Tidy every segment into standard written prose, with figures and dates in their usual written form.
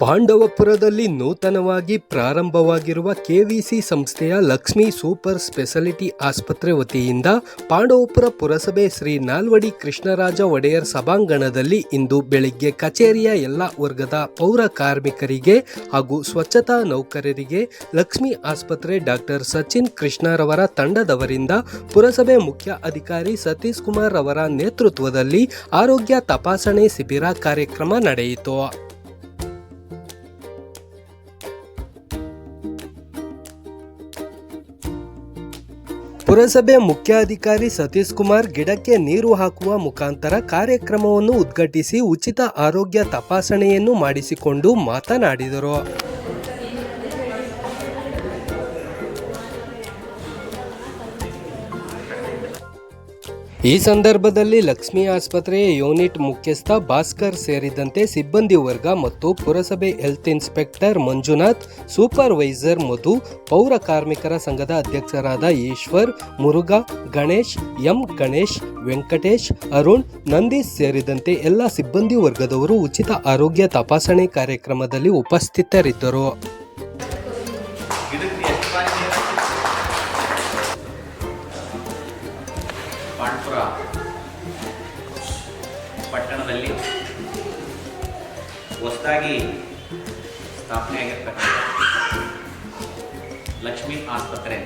ಪಾಂಡವಪುರದಲ್ಲಿ ನೂತನವಾಗಿ ಪ್ರಾರಂಭವಾಗಿರುವ ಕೆವಿಸಿ ಸಂಸ್ಥೆಯ Lakshmi super speciality ಆಸ್ಪತ್ರೆ ವತಿಯಿಂದ ಪಾಂಡವಪುರ ಪುರಸಭೆ ಶ್ರೀ ನಾಲ್ವಡಿ ಕೃಷ್ಣರಾಜ ಒಡೆಯರ್ ಸಭಾಂಗಣದಲ್ಲಿ ಇಂದು ಬೆಳಿಗ್ಗೆ ಕಚೇರಿಯ ಎಲ್ಲ ವರ್ಗದ ಪೌರ ಕಾರ್ಮಿಕರಿಗೆ ಹಾಗೂ ಸ್ವಚ್ಛತಾ ನೌಕರರಿಗೆ ಲಕ್ಷ್ಮೀ ಆಸ್ಪತ್ರೆ ಡಾಕ್ಟರ್ ಸಚಿನ್ ಕೃಷ್ಣರವರ ತಂಡದವರಿಂದ ಪುರಸಭೆ ಮುಖ್ಯ ಅಧಿಕಾರಿ ಸತೀಶ್ ಕುಮಾರ್ ಅವರ ನೇತೃತ್ವದಲ್ಲಿ ಆರೋಗ್ಯ ತಪಾಸಣೆ ಶಿಬಿರ ಕಾರ್ಯಕ್ರಮ ನಡೆಯಿತು. ಪುರಸಭೆ ಮುಖ್ಯಾಧಿಕಾರಿ ಸತೀಶ್ ಕುಮಾರ್ ಗಿಡಕ್ಕೆ ನೀರು ಹಾಕುವ ಮುಖಾಂತರ ಕಾರ್ಯಕ್ರಮವನ್ನು ಉದ್ಘಾಟಿಸಿ ಉಚಿತ ಆರೋಗ್ಯ ತಪಾಸಣೆಯನ್ನು ಮಾಡಿಸಿಕೊಂಡು ಮಾತನಾಡಿದರು. ಈ ಸಂದರ್ಭದಲ್ಲಿ ಲಕ್ಷ್ಮೀ ಆಸ್ಪತ್ರೆಯ ಯೂನಿಟ್ ಮುಖ್ಯಸ್ಥ ಭಾಸ್ಕರ್ ಸೇರಿದಂತೆ ಸಿಬ್ಬಂದಿ ವರ್ಗ ಮತ್ತು ಪುರಸಭೆ ಹೆಲ್ತ್ ಇನ್ಸ್ಪೆಕ್ಟರ್ ಮಂಜುನಾಥ್, ಸೂಪರ್ವೈಸರ್ ಮಧು, ಪೌರ ಕಾರ್ಮಿಕರ ಸಂಘದ ಅಧ್ಯಕ್ಷರಾದ ಈಶ್ವರ್, ಮುರುಘಾ, ಗಣೇಶ್, ಎಂ ಗಣೇಶ್, ವೆಂಕಟೇಶ್, ಅರುಣ್, ನಂದೀಶ್ ಸೇರಿದಂತೆ ಎಲ್ಲ ಸಿಬ್ಬಂದಿ ವರ್ಗದವರು ಉಚಿತ ಆರೋಗ್ಯ ತಪಾಸಣೆ ಕಾರ್ಯಕ್ರಮದಲ್ಲಿ ಉಪಸ್ಥಿತರಿದ್ದರು. ಪಾಂಡವಪುರ ಪಟ್ಟಣದಲ್ಲಿ ಹೊಸದಾಗಿ ಸ್ಥಾಪನೆಯಾಗಿರ್ತಕ್ಕಂಥ ಲಕ್ಷ್ಮೀ ಆಸ್ಪತ್ರೆ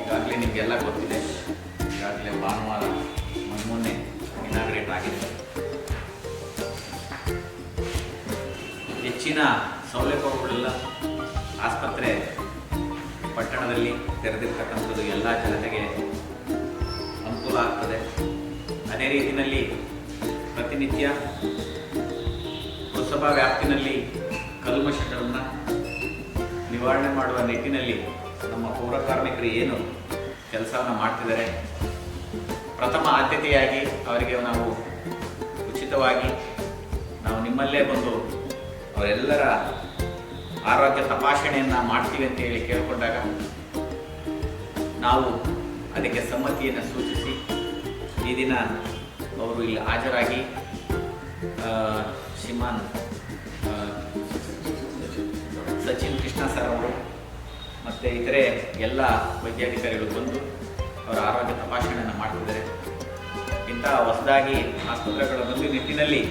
ಈಗಾಗಲೇ ನಿಮಗೆಲ್ಲ ಗೊತ್ತಿದೆ. ಈಗಾಗಲೇ ಭಾನುವಾರ ಮೊನ್ನೆ ಇನಾಗ್ರೇಟ್ ಆಗಿದೆ. ಹೆಚ್ಚಿನ ಸೌಲಭ್ಯಗಳೆಲ್ಲ ಆಸ್ಪತ್ರೆ ಪಟ್ಟಣದಲ್ಲಿ ತೆರೆದಿರ್ತಕ್ಕಂಥದ್ದು ಎಲ್ಲ ಜನತೆಗೆ ಅನುಕೂಲ ಆಗ್ತದೆ. ಅದೇ ರೀತಿಯಲ್ಲಿ ಪ್ರತಿನಿತ್ಯ ಪುರಸಭಾ ವ್ಯಾಪ್ತಿನಲ್ಲಿ ಕಲ್ಮಶಗಳನ್ನು ನಿವಾರಣೆ ಮಾಡುವ ನಿಟ್ಟಿನಲ್ಲಿ ನಮ್ಮ ಪೌರ ಕಾರ್ಮಿಕರು ಏನು ಕೆಲಸವನ್ನು ಮಾಡ್ತಿದ್ದಾರೆ, ಪ್ರಥಮ ಆದ್ಯತೆಯಾಗಿ ಅವರಿಗೆ ನಾವು ಉಚಿತವಾಗಿ ನಾವು ನಿಮ್ಮಲ್ಲೇ ಬಂದು ಅವರೆಲ್ಲರ ಆರೋಗ್ಯ ತಪಾಸಣೆಯನ್ನು ಮಾಡ್ತೀವಿ ಅಂತ ಹೇಳಿ ಕೇಳಿಕೊಂಡಾಗ ನಾವು ಅದಕ್ಕೆ ಸಮ್ಮತಿಯನ್ನು ಸೂಚಿಸಿ ಈ ದಿನ ಅವರು ಇಲ್ಲಿ ಹಾಜರಾಗಿ ಶ್ರೀಮಾನ್ ಸಚಿನ್ ಕೃಷ್ಣ ಸರ್ ಅವರು ಮತ್ತು ಇತರೆ ಎಲ್ಲ ವೈದ್ಯಾಧಿಕಾರಿಗಳು ಬಂದು ಅವರ ಆರೋಗ್ಯ ತಪಾಸಣೆಯನ್ನು ಮಾಡ್ತಿದ್ದಾರೆ. ಇಂಥ ಹೊಸದಾಗಿ ಆಸ್ಪತ್ರೆಗಳು ಬಂದು ನಿಟ್ಟಿನಲ್ಲಿ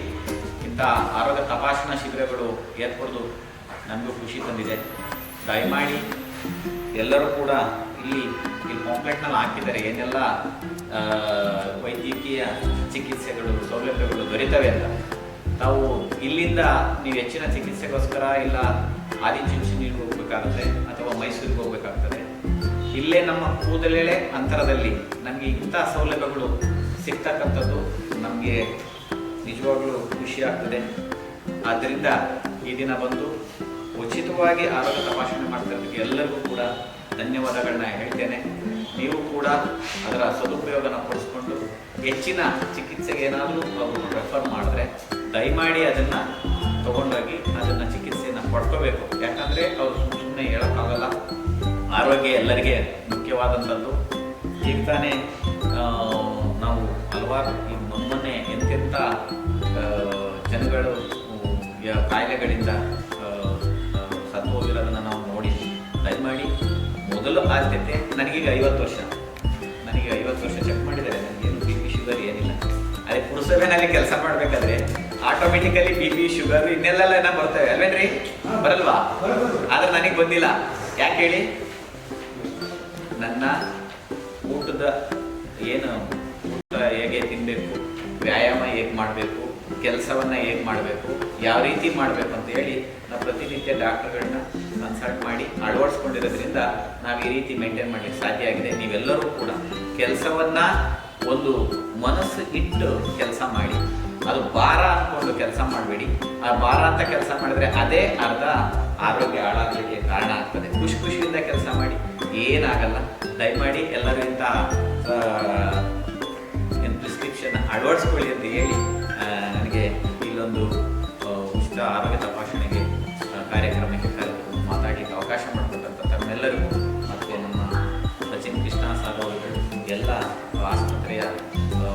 ಇಂಥ ಆರೋಗ್ಯ ತಪಾಸಣಾ ಶಿಬಿರಗಳು ಏರ್ಪಡೋದು ನನಗೂ ಖುಷಿ ತಂದಿದೆ. ದಯಮಾಡಿ ಎಲ್ಲರೂ ಕೂಡ ಇಲ್ಲಿ ಪಾಂಪ್ಲೆಟ್ನಲ್ಲಿ ಹಾಕಿದ್ದಾರೆ ಏನೆಲ್ಲ ವೈದ್ಯಕೀಯ ಚಿಕಿತ್ಸೆಗಳು ಸೌಲಭ್ಯಗಳು ದೊರೀತವೆ ಅಂತ. ತಾವು ಇಲ್ಲಿಂದ ನೀವು ಹೆಚ್ಚಿನ ಚಿಕಿತ್ಸೆಗೋಸ್ಕರ ಇಲ್ಲ ಆದಿಚುಂಚನಗಿರಿಗೆ ಹೋಗಬೇಕಾಗುತ್ತೆ ಅಥವಾ ಮೈಸೂರಿಗೆ ಹೋಗಬೇಕಾಗ್ತದೆ. ಇಲ್ಲೇ ನಮ್ಮ ಕೂದಲೆಳೆ ಅಂತರದಲ್ಲಿ ನಮಗೆ ಇಂಥ ಸೌಲಭ್ಯಗಳು ಸಿಗ್ತಕ್ಕಂಥದ್ದು ನಮಗೆ ನಿಜವಾಗ್ಲೂ ಖುಷಿ ಆಗ್ತದೆ. ಆದ್ದರಿಂದ ಈ ದಿನ ಬಂದು ಉಚಿತವಾಗಿ ಆರೋಗ್ಯ ತಪಾಸಣೆ ಮಾಡ್ತಿರೋದಕ್ಕೆ ಎಲ್ಲರಿಗೂ ಕೂಡ ಧನ್ಯವಾದಗಳನ್ನ ಹೇಳ್ತೇನೆ. ನೀವು ಕೂಡ ಅದರ ಸದುಪಯೋಗನ ಪಡಿಸ್ಕೊಂಡು ಹೆಚ್ಚಿನ ಚಿಕಿತ್ಸೆಗೆ ಏನಾದರೂ ಅವರು ರೆಫರ್ ಮಾಡಿದ್ರೆ ದಯಮಾಡಿ ಅದನ್ನು ತೊಗೊಂಡೋಗಿ ಅದನ್ನು ಚಿಕಿತ್ಸೆಯನ್ನು ಪಡ್ಕೋಬೇಕು. ಯಾಕಂದರೆ ಅವರು ಸುಮ್ಮನೆ ಹೇಳೋಕ್ಕಾಗಲ್ಲ. ಆರೋಗ್ಯ ಎಲ್ಲರಿಗೆ ಮುಖ್ಯವಾದಂಥದ್ದು. ಈಗ ತಾನೇ ನಾವು ಹಲವಾರು ಈ ಮೊನ್ನೆ ಎಂತೆಂಥ ಜನಗಳು ಕಾಯಿಲೆಗಳಿಂದ ಸತ್ತೋಗಿರೋದನ್ನು ನಾವು ನೋಡಿದ್ವಿ. ದಯಮಾಡಿ ಮೊದಲು ಆದ್ಯತೆ ನನಗೀಗ 50 ವರ್ಷ ಚೆಕ್ ಮಾಡಿದ್ದಾರೆ. ನನಗೇನು ಬಿ ಪಿ ಶುಗರ್ ಏನಿಲ್ಲ. ಅದೇ ಪುರಸಭೆನಲ್ಲಿ ಕೆಲಸ ಮಾಡಬೇಕಾದ್ರೆ ಆಟೋಮೆಟಿಕಲಿ ಬಿ ಪಿ ಶುಗರ್ ಇನ್ನೆಲ್ಲ ಬರ್ತವೆ ಅಲ್ವೇನ್ರಿ? ಬರಲ್ವಾ? ಆದ್ರೆ ನನಗೆ ಬಂದಿಲ್ಲ. ಯಾಕೆ ಹೇಳಿ? ನನ್ನ ಊಟದ ಊಟ ಹೇಗೆ ತಿನ್ನಬೇಕು, ವ್ಯಾಯಾಮ ಹೇಗೆ ಮಾಡಬೇಕು, ಕೆಲಸವನ್ನು ಹೇಗೆ ಮಾಡಬೇಕು, ಯಾವ ರೀತಿ ಮಾಡಬೇಕು ಅಂತ ಹೇಳಿ ನಾವು ಪ್ರತಿನಿತ್ಯ ಡಾಕ್ಟರ್ಗಳನ್ನ ಕನ್ಸಲ್ಟ್ ಮಾಡಿ ಅಳವಡಿಸ್ಕೊಂಡಿರೋದ್ರಿಂದ ನಾವು ಈ ರೀತಿ ಮೇಂಟೈನ್ ಮಾಡಲಿಕ್ಕೆ ಸಾಧ್ಯ ಆಗಿದೆ. ನೀವೆಲ್ಲರೂ ಕೂಡ ಕೆಲಸವನ್ನು ಒಂದು ಮನಸ್ಸು ಇಟ್ಟು ಕೆಲಸ ಮಾಡಿ. ಅದು ಭಾರ ಅಂದ್ಕೊಂಡು ಕೆಲಸ ಮಾಡಬೇಡಿ. ಆ ಭಾರ ಅಂತ ಕೆಲಸ ಮಾಡಿದ್ರೆ ಅದೇ ಅರ್ಧ ಆರೋಗ್ಯ ಹಾಳಾಗಲಿಕ್ಕೆ ಕಾರಣ ಆಗ್ತದೆ. ಖುಷಿಯಿಂದ ಕೆಲಸ ಮಾಡಿ, ಏನಾಗಲ್ಲ. ದಯಮಾಡಿ ಎಲ್ಲರೂ ಇಂಥ ಪ್ರಿಸ್ಕ್ರಿಪ್ಷನ್ ಅಳವಡಿಸ್ಕೊಳ್ಳಿ ಅಂತ ಹೇಳಿ ನನಗೆ ಇಲ್ಲೊಂದು ಉಚಿತ ಆರೋಗ್ಯ ತಪಾಸಣೆಗೆ ಕಾರ್ಯಕ್ರಮಕ್ಕೆ ಮಾತಾಡಲಿಕ್ಕೆ ಅವಕಾಶ ಮಾಡಿಕೊಟ್ಟಂಥ ತಮ್ಮೆಲ್ಲರಿಗೂ ಮತ್ತು ನಮ್ಮ ಸಚಿನ್ ಕೃಷ್ಣ ಸರ್ ಅವರುಗಳು ಎಲ್ಲ ಆಸ್ಪತ್ರೆಯ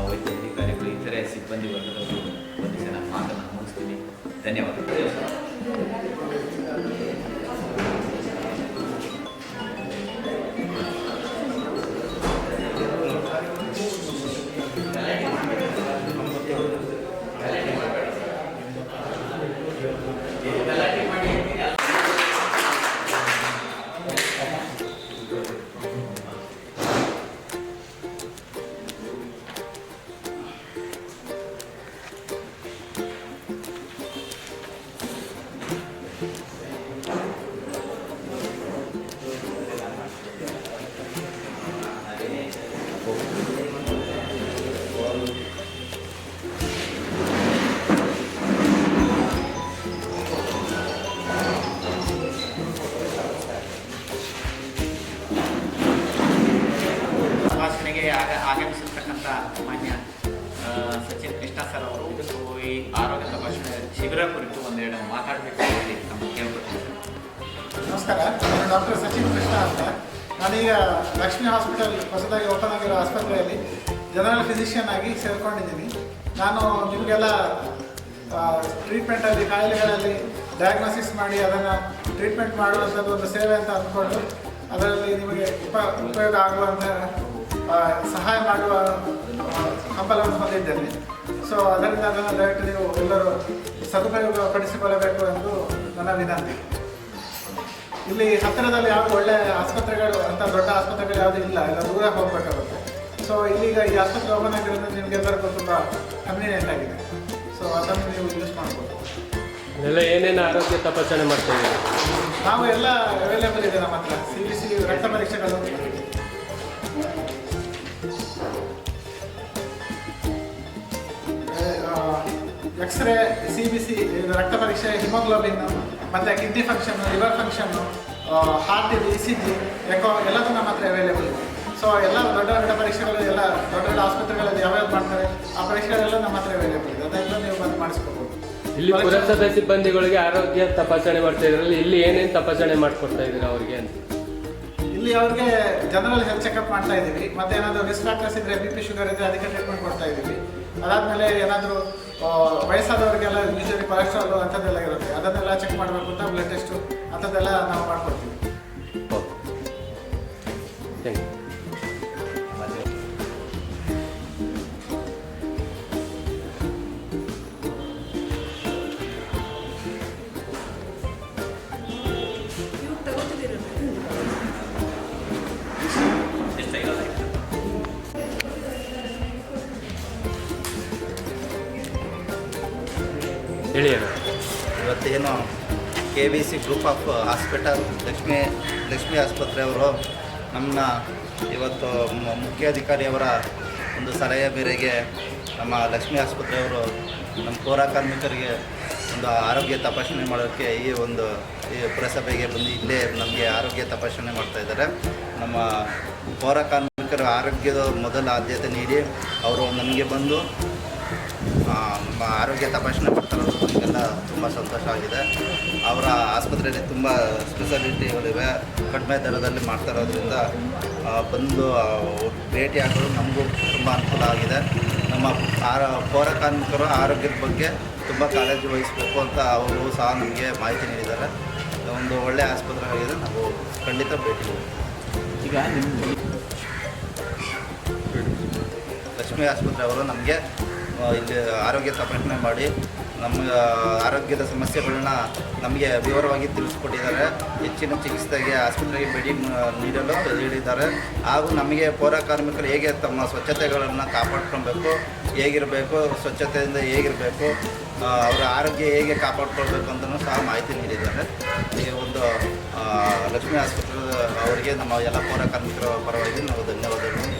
ವೈದ್ಯಾಧಿಕಾರಿಗಳು ಇತರೆ ಸಿಬ್ಬಂದಿ ವರ್ಗದವರು ವಂದಿಸಿ ನಾನು ಧನ್ಯವಾದಗಳು. ಭಾಷಣೆಗೆ ಆಗಮಿಸಿರ್ತಕ್ಕಂಥ ಮಾನ್ಯ ಸಚಿನ್ ಕೃಷ್ಣ ಸರ್ ಅವರು ಈ ಆರೋಗ್ಯ ತಪಾಸಣೆ ಶಿಬಿರ ಕುರಿತು ಒಂದೆರಡು ಮಾತಾಡಬೇಕು ಹೇಳಿ ನಮ್ಗೆ ಕೇಳ್ಕೊಡ್ತೀನಿ ಸರ್. ನಮಸ್ಕಾರ, ನಾನು ಡಾಕ್ಟರ್ ಸಚಿನ್ ಕೃಷ್ಣ ಅಂತ. ನಾನೀಗ ಲಕ್ಷ್ಮೀ ಹಾಸ್ಪಿಟಲ್ ಹೊಸದಾಗಿ ಓಪನ್ ಆಗಿರೋ ಆಸ್ಪತ್ರೆಯಲ್ಲಿ ಜನರಲ್ ಫಿಸಿಷಿಯನ್ ಆಗಿ ಸೇರ್ಕೊಂಡಿದ್ದೀನಿ. ನಾನು ನಿಮಗೆಲ್ಲ ಟ್ರೀಟ್ಮೆಂಟಲ್ಲಿ ಕಾಯಿಲೆಗಳಲ್ಲಿ ಡಯಾಗ್ನೋಸಿಸ್ ಮಾಡಿ ಅದನ್ನು ಟ್ರೀಟ್ಮೆಂಟ್ ಮಾಡುವಂಥದ್ದು ಒಂದು ಸೇವೆ ಅಂತ ಅಂದ್ಕೊಂಡು ಅದರಲ್ಲಿ ನಿಮಗೆ ಉಪಯೋಗ ಆಗುವಂಥ ಸಹಾಯ ಮಾಡುವ ಹಂಬಲವನ್ನು ಹೊಂದಿದ್ದೇನೆ. ಸೊ ಅದರಿಂದ ಅದನ್ನು ದಯವಿಟ್ಟು ನೀವು ಎಲ್ಲರೂ ಸದುಪಯೋಗ ಪಡಿಸಿಕೊಳ್ಳಬೇಕು ಎಂದು ನನ್ನ ವಿನಂತಿ. ಇಲ್ಲಿ ಹತ್ತಿರದಲ್ಲಿ ಯಾವುದು ಒಳ್ಳೆಯ ಆಸ್ಪತ್ರೆಗಳು ಅಂತ ದೊಡ್ಡ ಆಸ್ಪತ್ರೆಗಳು ಯಾವುದೂ ಇಲ್ಲ, ಎಲ್ಲ ದೂರ ಹೋಗಬೇಕಾಗುತ್ತೆ. ಸೊ ಇಲ್ಲಿಗ ಈ ಆಸ್ಪತ್ರೆ ಓಪನ್ ಆಗಿರೋದ್ರಿಂದ ನಿಮಗೆಲ್ಲರಿಗೂ ತುಂಬ ಕನ್ವೀನಿಯೆಂಟ್ ಆಗಿದೆ. ಸೊ ಅದನ್ನು ನೀವು ಯೂಸ್ ಮಾಡ್ಬೋದು. ಎಲ್ಲ ಏನೇನು ಆರೋಗ್ಯ ತಪಾಸಣೆ ಮಾಡ್ತಾ ಇದ್ದೀವಿ? ನಾವು ಎಲ್ಲ ಅವೈಲೇಬಲ್ ಇದೆ ನಮ್ಮ ಹತ್ರ. CBC ರಕ್ತ ಪರೀಕ್ಷೆಗಳು, ಎಕ್ಸ್ರೇ, CBC ರಕ್ತ ಪರೀಕ್ಷೆ, ಹಿಮೋಗ್ಲೋಬಿನ್, ಮತ್ತು ಕಿಡ್ನಿ ಫಂಕ್ಷನ್ನು, ಲಿವರ್ ಫಂಕ್ಷನ್ನು, ಹಾರ್ಟ್ ECG, ಎಕೋ ಎಲ್ಲದೂ ನಮ್ಮ ಹತ್ರ ಅವೈಲೇಬಲ್ ಇದೆ. ಸೊ ಎಲ್ಲ ದೊಡ್ಡ ದೊಡ್ಡ ಪರೀಕ್ಷೆಗಳು ಎಲ್ಲ ದೊಡ್ಡ ದೊಡ್ಡ ಆಸ್ಪತ್ರೆಗಳಲ್ಲಿ ಯಾವ್ಯಾವ್ದು ಮಾಡ್ತಾರೆ ಆ ಪರೀಕ್ಷೆಗಳೆಲ್ಲ ನಮ್ಮ ಹತ್ರ ಅವೈಲೇಬಲ್ ಇದೆ. ಅದೆಲ್ಲ ನೀವು ಬಂದು ಮಾಡಿಸ್ಕೋಬೋದು. ಇಲ್ಲಿ ಪುರಸಭೆ ಸಿಬ್ಬಂದಿಗಳಿಗೆ ಆರೋಗ್ಯ ತಪಾಸಣೆ ಮಾಡ್ತಾ ಇದ್ರಲ್ಲಿ ಇಲ್ಲಿ ಏನೇನು ತಪಾಸಣೆ ಮಾಡಿಕೊಡ್ತಾ ಇದ್ದೀರಾ ಅವ್ರಿಗೆ ಅಂತ? ಇಲ್ಲಿ ಅವ್ರಿಗೆ ಜನರಲ್ ಹೆಲ್ತ್ ಚೆಕಪ್ ಮಾಡ್ತಾ ಇದ್ದೀವಿ. ಮತ್ತು ಏನಾದರೂ ರಿಸ್ಕ್ ಫ್ಯಾಕ್ಟರ್ಸ್ ಇದ್ದರೆ BP ಶುಗರ್ ಇದ್ದರೆ ಅದಕ್ಕೆ ಟ್ರೀಟ್ಮೆಂಟ್ ಕೊಡ್ತಾ ಇದ್ದೀವಿ. ಅದಾದಮೇಲೆ ಏನಾದರೂ ವಯಸ್ಸಾದವರಿಗೆಲ್ಲ ಯೂಶಲಿ ಕೊಲೆಸ್ಟ್ರಾಲು ಅಂಥದ್ದೆಲ್ಲ ಇರುತ್ತೆ, ಅದನ್ನೆಲ್ಲ ಚೆಕ್ ಮಾಡಬೇಕು ಅಂತ ಬ್ಲಡ್ ಟೆಸ್ಟು ಅಂಥದ್ದೆಲ್ಲ ನಾವು ಮಾಡ್ಕೊಡ್ತೀವಿ. Thank you. ಹೇಳಿ. ಇವತ್ತೇನು KVC group of hospital Lakshmi ಆಸ್ಪತ್ರೆಯವರು ನಮ್ಮನ್ನ ಇವತ್ತು ಮುಖ್ಯಾಧಿಕಾರಿಯವರ ಒಂದು ಸಲಹೆ ಮೇರೆಗೆ ನಮ್ಮ ಲಕ್ಷ್ಮೀ ಆಸ್ಪತ್ರೆಯವರು ನಮ್ಮ ಪೌರ ಕಾರ್ಮಿಕರಿಗೆ ಒಂದು ಆರೋಗ್ಯ ತಪಾಸಣೆ ಮಾಡೋಕ್ಕೆ ಈ ಪುರಸಭೆಗೆ ಬಂದು ಇಲ್ಲೇ ನಮಗೆ ಆರೋಗ್ಯ ತಪಾಸಣೆ ಮಾಡ್ತಾಯಿದ್ದಾರೆ. ನಮ್ಮ ಪೌರ ಕಾರ್ಮಿಕರ ಆರೋಗ್ಯದ ಮೊದಲ ಆದ್ಯತೆ ನೀಡಿ ಅವರು ನಮಗೆ ಬಂದು ನಮ್ಮ ಆರೋಗ್ಯ ತಪಾಸಣೆ ಮಾಡ್ತಾರೋದು ನಮಗೆಲ್ಲ ತುಂಬ ಸಂತೋಷ ಆಗಿದೆ. ಅವರ ಆಸ್ಪತ್ರೆಯಲ್ಲಿ ತುಂಬ ಸ್ಪೆಷಾಲಿಟಿಗಳಿವೆ, ಕಡಿಮೆ ದರದಲ್ಲಿ ಮಾಡ್ತಾ ಇರೋದ್ರಿಂದ ಬಂದು ಭೇಟಿಯಾಗಲು ನಮಗೂ ತುಂಬ ಅನುಕೂಲ ಆಗಿದೆ. ನಮ್ಮ ಪೌರ ಕಾರ್ಮಿಕರು ಆರೋಗ್ಯದ ಬಗ್ಗೆ ತುಂಬ ಕಾಳಜಿ ವಹಿಸಬೇಕು ಅಂತ ಅವರು ಸಹ ನಮಗೆ ಮಾಹಿತಿ ನೀಡಿದ್ದಾರೆ. ಒಂದು ಒಳ್ಳೆಯ ಆಸ್ಪತ್ರೆ ಆಗಿದೆ, ನಾವು ಖಂಡಿತ ಭೇಟಿ. ಈಗ ನಿಮ್ಮ ಲಕ್ಷ್ಮೀ ಆಸ್ಪತ್ರೆ ಅವರು ನಮಗೆ ಇಲ್ಲಿ ಆರೋಗ್ಯ ತಪಾಸಣೆ ಮಾಡಿ ನಮ್ಮ ಆರೋಗ್ಯದ ಸಮಸ್ಯೆಗಳನ್ನ ನಮಗೆ ವಿವರವಾಗಿ ತಿಳಿಸ್ಕೊಟ್ಟಿದ್ದಾರೆ. ಹೆಚ್ಚಿನ ಚಿಕಿತ್ಸೆಗೆ ಆಸ್ಪತ್ರೆಗೆ ಭೇಟಿ ನೀಡಲು ಹೇಳಿದ್ದಾರೆ. ಹಾಗೂ ನಮಗೆ ಪೌರ ಕಾರ್ಮಿಕರು ಹೇಗೆ ತಮ್ಮ ಸ್ವಚ್ಛತೆಗಳನ್ನು ಕಾಪಾಡ್ಕೊಳ್ಬೇಕು, ಹೇಗಿರಬೇಕು, ಸ್ವಚ್ಛತೆಯಿಂದ ಹೇಗಿರಬೇಕು, ಅವರ ಆರೋಗ್ಯ ಹೇಗೆ ಕಾಪಾಡ್ಕೊಳ್ಬೇಕು ಅಂತಲೂ ಸಹ ಮಾಹಿತಿ ನೀಡಿದ್ದಾರೆ. ಈ ಒಂದು ಲಕ್ಷ್ಮೀ ಆಸ್ಪತ್ರೆ ಅವರಿಗೆ ನಮ್ಮ ಎಲ್ಲ ಪೌರ ಕಾರ್ಮಿಕರ ಪರವಾಗಿ ನಾವು ಧನ್ಯವಾದಗಳು